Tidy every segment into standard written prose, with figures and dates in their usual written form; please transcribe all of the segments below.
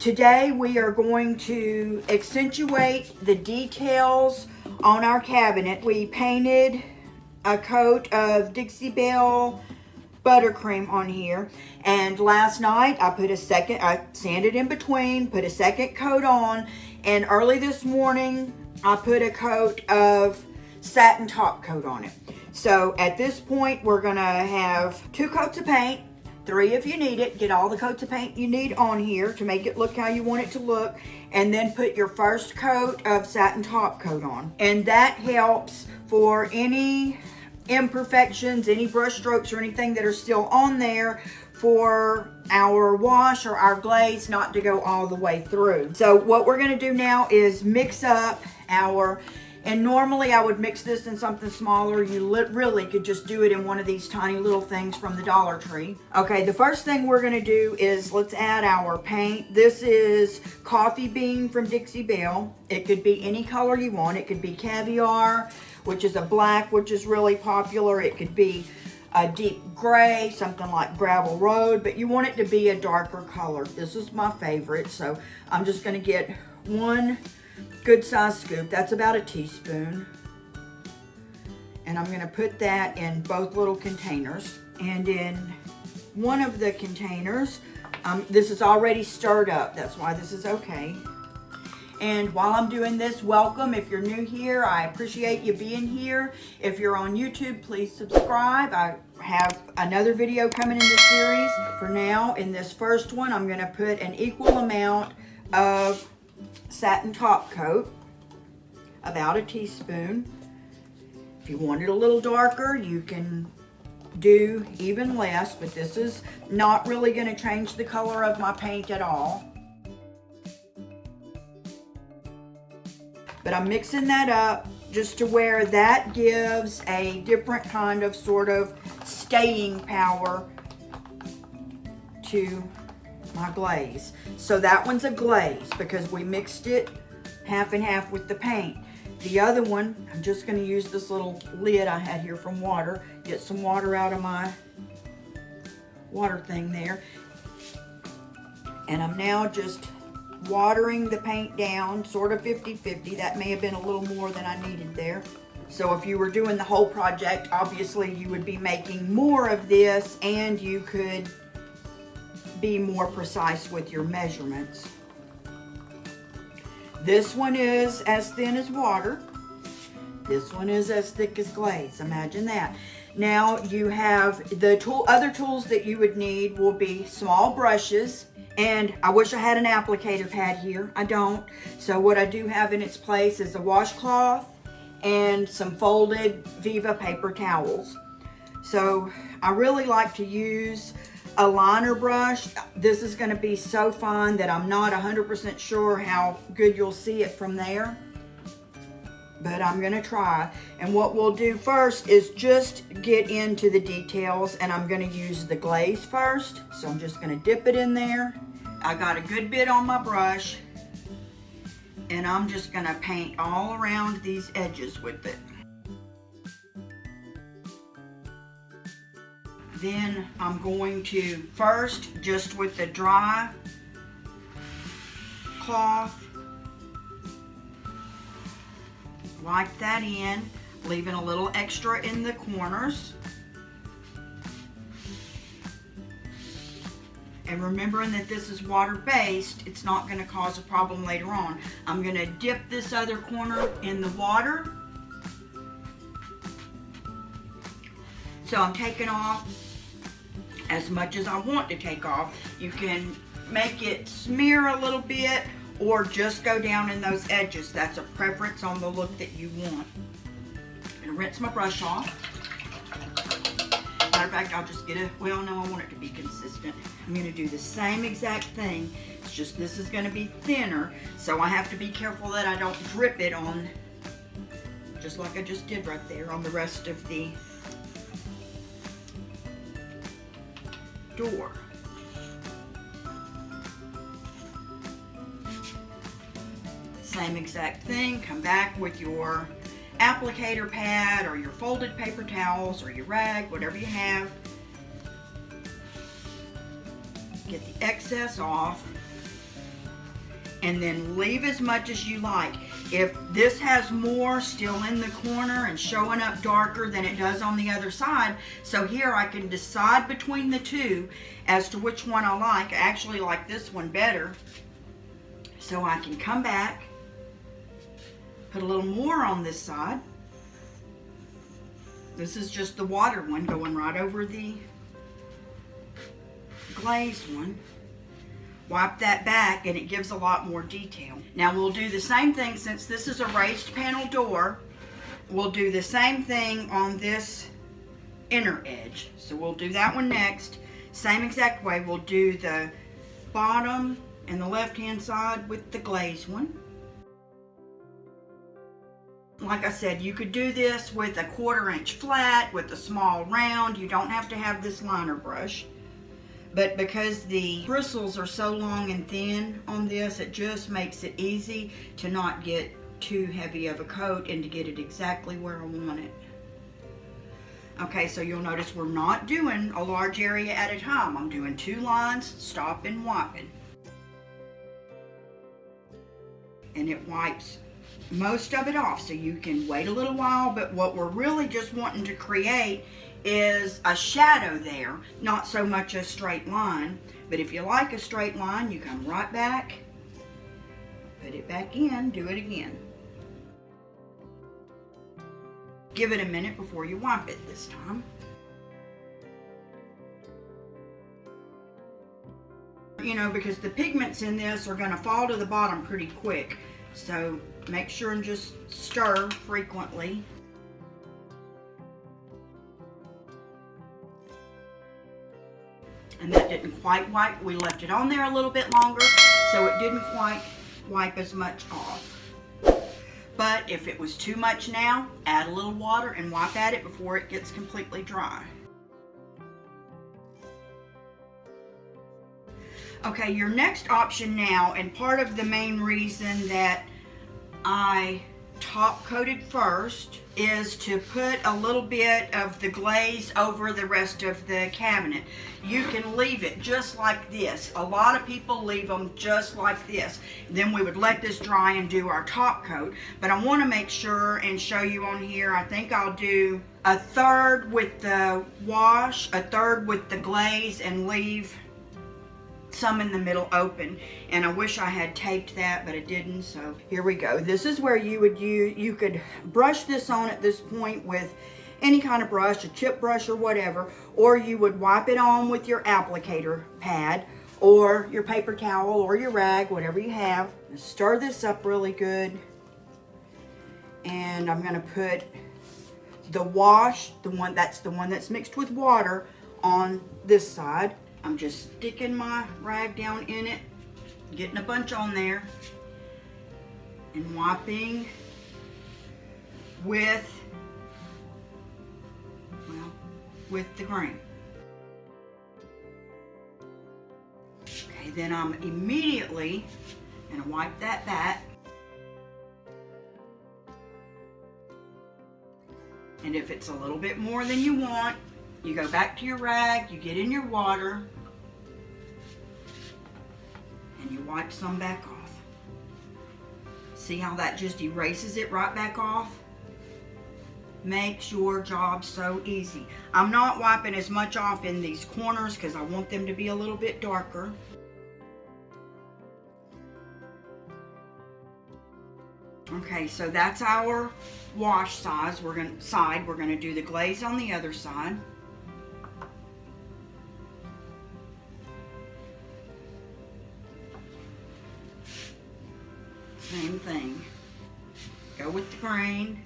Today we are going to accentuate the details on our cabinet. We painted a coat of Dixie Belle Buttercream on here, and last night I sanded in between, put a second coat on, and early this morning I put a coat of Satin Topcoat on it. So at this point we're gonna have 2 coats of paint, 3 if you need it. Get all the coats of paint you need on here to make it look how you want it to look, and then put your first coat of Satin Topcoat on. And that helps for any imperfections, any brush strokes or anything that are still on there, for our wash or our glaze not to go all the way through. So what we're going to do now is mix up and normally I would mix this in something smaller. You really could just do it in one of these tiny little things from the Dollar Tree. Okay, the first thing we're going to do is let's add our paint. This is Coffee Bean from Dixie Belle. It could be any color you want. It could be Caviar, which is a black, which is really popular. It could be a deep gray, something like Gravel Road, but you want it to be a darker color. This is my favorite, so I'm just going to get 1 good size scoop. That's about a teaspoon. And I'm going to put that in both little containers. And in one of the containers, this is already stirred up. That's why this is okay. And while I'm doing this, welcome. If you're new here, I appreciate you being here. If you're on YouTube, please subscribe. I have another video coming in this series. For now, in this first one, I'm going to put an equal amount of Satin Topcoat, about a teaspoon. If you want it a little darker, you can do even less, but this is not really going to change the color of my paint at all. But I'm mixing that up just to where that gives a different kind of sort of staying power to my glaze. So that one's a glaze because we mixed it half and half with the paint. The other one, I'm just going to use this little lid I had here from water, get some water out of my water thing there. And I'm now just watering the paint down, sort of 50-50. That may have been a little more than I needed there. So if you were doing the whole project, obviously you would be making more of this, and you could be more precise with your measurements. This one is as thin as water. This one is as thick as glaze. Imagine that. Now you have the other tools that you would need will be small brushes. And I wish I had an applicator pad here. I don't. So what I do have in its place is a washcloth and some folded Viva paper towels. So I really like to use a liner brush. This is going to be so fine that I'm not 100% sure how good you'll see it from there, but I'm going to try. And what we'll do first is just get into the details, and I'm going to use the glaze first. So I'm just going to dip it in there. I got a good bit on my brush, and I'm just going to paint all around these edges with it. Then I'm going to first, just with the dry cloth, wipe that in, leaving a little extra in the corners. And remembering that this is water-based, it's not going to cause a problem later on. I'm going to dip this other corner in the water. So I'm taking off as much as I want to take off. You can make it smear a little bit or just go down in those edges. That's a preference on the look that you want. I'm going to rinse my brush off. Matter of fact, I'll just get well, no, I want it to be consistent. I'm going to do the same exact thing. It's just this is going to be thinner, so I have to be careful that I don't drip it on, just like I just did right there, on the rest of the door. Same exact thing. Come back with your applicator pad or your folded paper towels or your rag, whatever you have. Get the excess off. and then leave as much as you like. If this has more still in the corner and showing up darker than it does on the other side, so here I can decide between the two as to which one I like. I actually like this one better. So I can come back, put a little more on this side. This is just the water one going right over the glaze one. Wipe that back and it gives a lot more detail. Now we'll do the same thing, since this is a raised panel door, we'll do the same thing on this inner edge. So we'll do that one next. Same exact way, we'll do the bottom and the left hand side with the glaze one. Like I said, you could do this with a 1/4 inch flat, with a small round. You don't have to have this liner brush. But because the bristles are so long and thin on this, it just makes it easy to not get too heavy of a coat and to get it exactly where I want it. Okay, so you'll notice we're not doing a large area at a time. I'm doing 2 lines, stopping, wiping. And it wipes most of it off, so you can wait a little while, but what we're really just wanting to create is a shadow there, not so much a straight line. But if you like a straight line, you come right back, put it back in, do it again. Give it a minute before you wipe it this time. You know, because the pigments in this are going to fall to the bottom pretty quick, so make sure and just stir frequently. And that didn't quite wipe. We left it on there a little bit longer, so it didn't quite wipe as much off. But if it was too much now, add a little water and wipe at it before it gets completely dry. Okay, your next option now, and part of the main reason that I top coated first, is to put a little bit of the glaze over the rest of the cabinet. You can leave it just like this. A lot of people leave them just like this. Then we would let this dry and do our top coat. But I want to make sure and show you on here, I think I'll do 1/3 with the wash, 1/3 with the glaze, and leave some in the middle open. And I wish I had taped that, but I didn't, so here we go. This is where you could brush this on at this point with any kind of brush, a chip brush or whatever, or you would wipe it on with your applicator pad or your paper towel or your rag, whatever you have. Stir this up really good, and I'm going to put the wash, the one that's mixed with water, on this side. I'm just sticking my rag down in it, getting a bunch on there, and wiping with the cream. Okay, then I'm immediately going to wipe that back. And if it's a little bit more than you want, you go back to your rag, you get in your water, and you wipe some back off. See how that just erases it right back off? Makes your job so easy. I'm not wiping as much off in these corners because I want them to be a little bit darker. Okay, so that's our wash size. We're gonna do the glaze on the other side. Same thing. Go with the grain.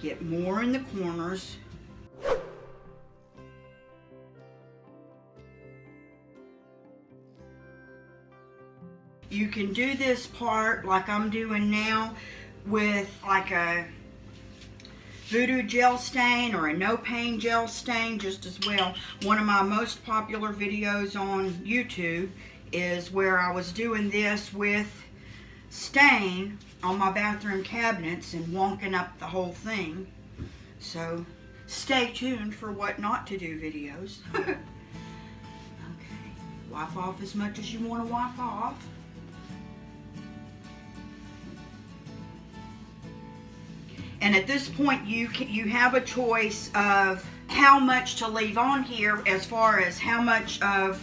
Get more in the corners. You can do this part like I'm doing now with like a voodoo gel stain or a no pain gel stain just as well. One of my most popular videos on YouTube is where I was doing this with stain on my bathroom cabinets and wonking up the whole thing. So stay tuned for what not to do videos. Okay. Wipe off as much as you want to wipe off. And at this point, you have a choice of how much to leave on here, as far as how much of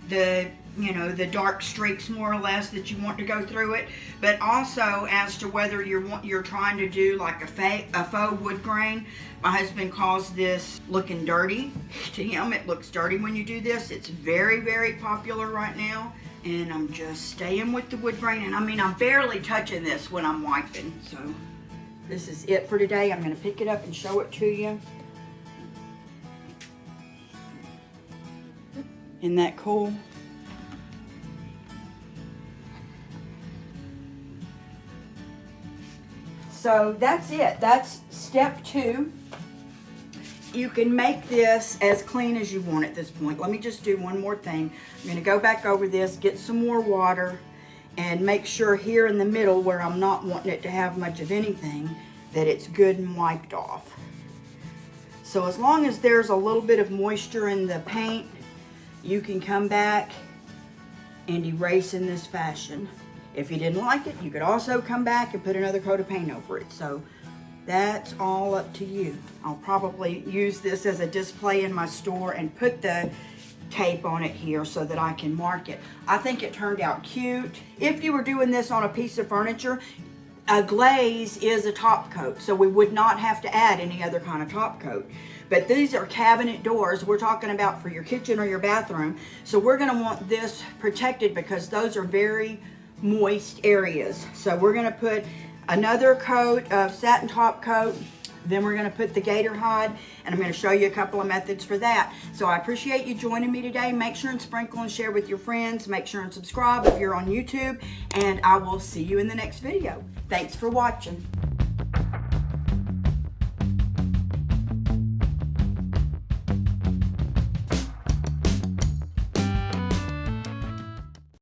the, you know, the dark streaks more or less that you want to go through it, but also as to whether you're trying to do like a faux wood grain. My husband calls this looking dirty. To him, it looks dirty when you do this. It's very, very popular right now. And I'm just staying with the wood grain. And I mean, I'm barely touching this when I'm wiping. So this is it for today. I'm going to pick it up and show it to you. Isn't that cool? So that's it. That's step 2. You can make this as clean as you want at this point. Let me just do one more thing. I'm going to go back over this, get some more water, and make sure here in the middle where I'm not wanting it to have much of anything, that it's good and wiped off. So as long as there's a little bit of moisture in the paint, you can come back and erase in this fashion. If you didn't like it, you could also come back and put another coat of paint over it. So that's all up to you. I'll probably use this as a display in my store and put the tape on it here so that I can mark it. I think it turned out cute. If you were doing this on a piece of furniture, a glaze is a top coat, so we would not have to add any other kind of top coat. But these are cabinet doors we're talking about for your kitchen or your bathroom. So we're gonna want this protected because those are very moist areas. So we're gonna put another coat of satin top coat, then we're gonna put the gator hide, and I'm gonna show you a couple of methods for that. So I appreciate you joining me today. Make sure and sprinkle and share with your friends. Make sure and subscribe if you're on YouTube, and I will see you in the next video. Thanks for watching.